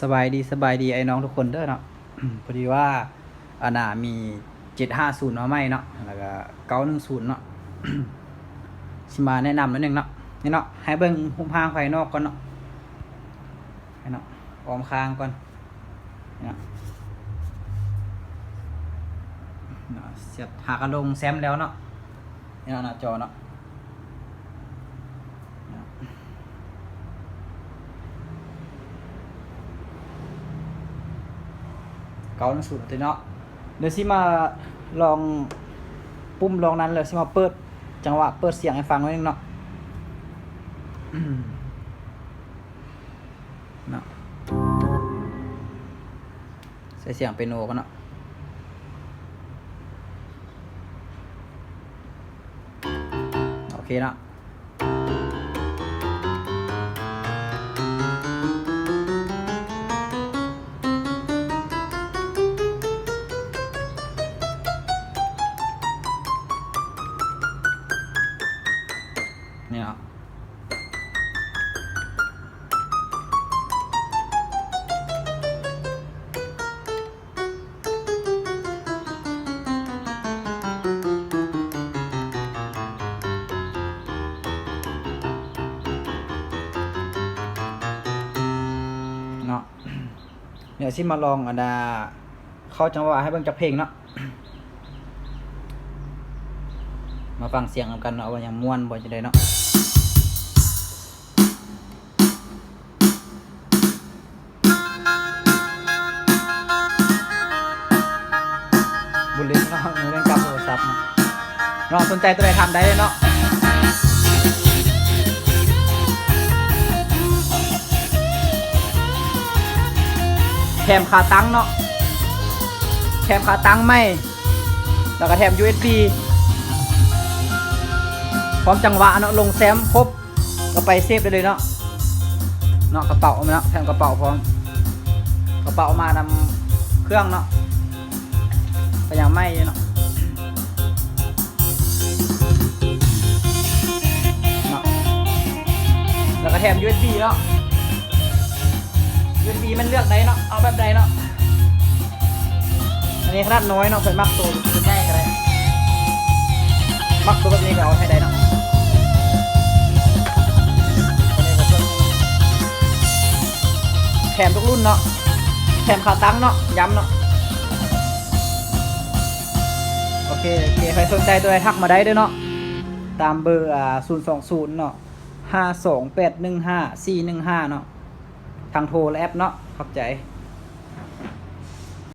สบายดีไอ้น้องทุกคนเด้อเนาะ พอดีว่าอาณามี750มาใหม่เนาะแล้วก็910เนาะ สิมาแนะนำนิดนึงเนาะนี่เนาะให้เบิ่งหุบหางภายนอกก่อนเนาะให้เนาะออมคางก่อนนี่เนาะเสียบหากระลงแซมแล้วเนาะนี่เนาะหน้าจอเนาะ910ตัวเนาะเดี๋ยวสิมาลองปุ่มลองนั้นเลยสิมาเปิดจังหวะเปิดเสียงให้ฟังไว้นึงเนาะ เนาะใส่เสียงเปียโนกันเนาะโอเคเนาะนี่เนาะเนาะ เดี๋ยวสิมาลองอันดาเข้าจังหวะให้เบิ่งจักเพลงเนาะ มาฟังเสียงกันเนาะว่าอย่างม่วนบ่จะได้เนาะบุญเล่นเนาะมือเล่นกับโทรศัพท์เนาะน้องสนใจตัวใดทำได้เลยเนาะแถมขาตั้งเนาะแถมขาตั้งไม่แล้วก็แถม USB พร้อมจังหวะเนาะลงแซมครบก็ไปเซฟได้เลยเนาะกระเป๋าเนาะแถมกระเป๋าพร้อมกระเป๋ามานำเครื่องเนาะก็ยังไม่เนาะแล้วก็แถม USB เนาะ USB มันเลือกได้เนาะเอาแบบใดเนาะอันนี้ขนาดน้อยเนาะเพิ่นมักตัวใหญ่ก็ได้มักตัวแบบนี้ก็เอาให้ได้เนาะแถมทุกรุ่นเนาะแถมขาตั้งเนาะย้ำเนาะโอเคใครสนใจตัวใดทักมาได้ด้วยเนาะตามเบอร์020เนาะ52815 415เนาะทางโทรและแอปเนาะขอบใจ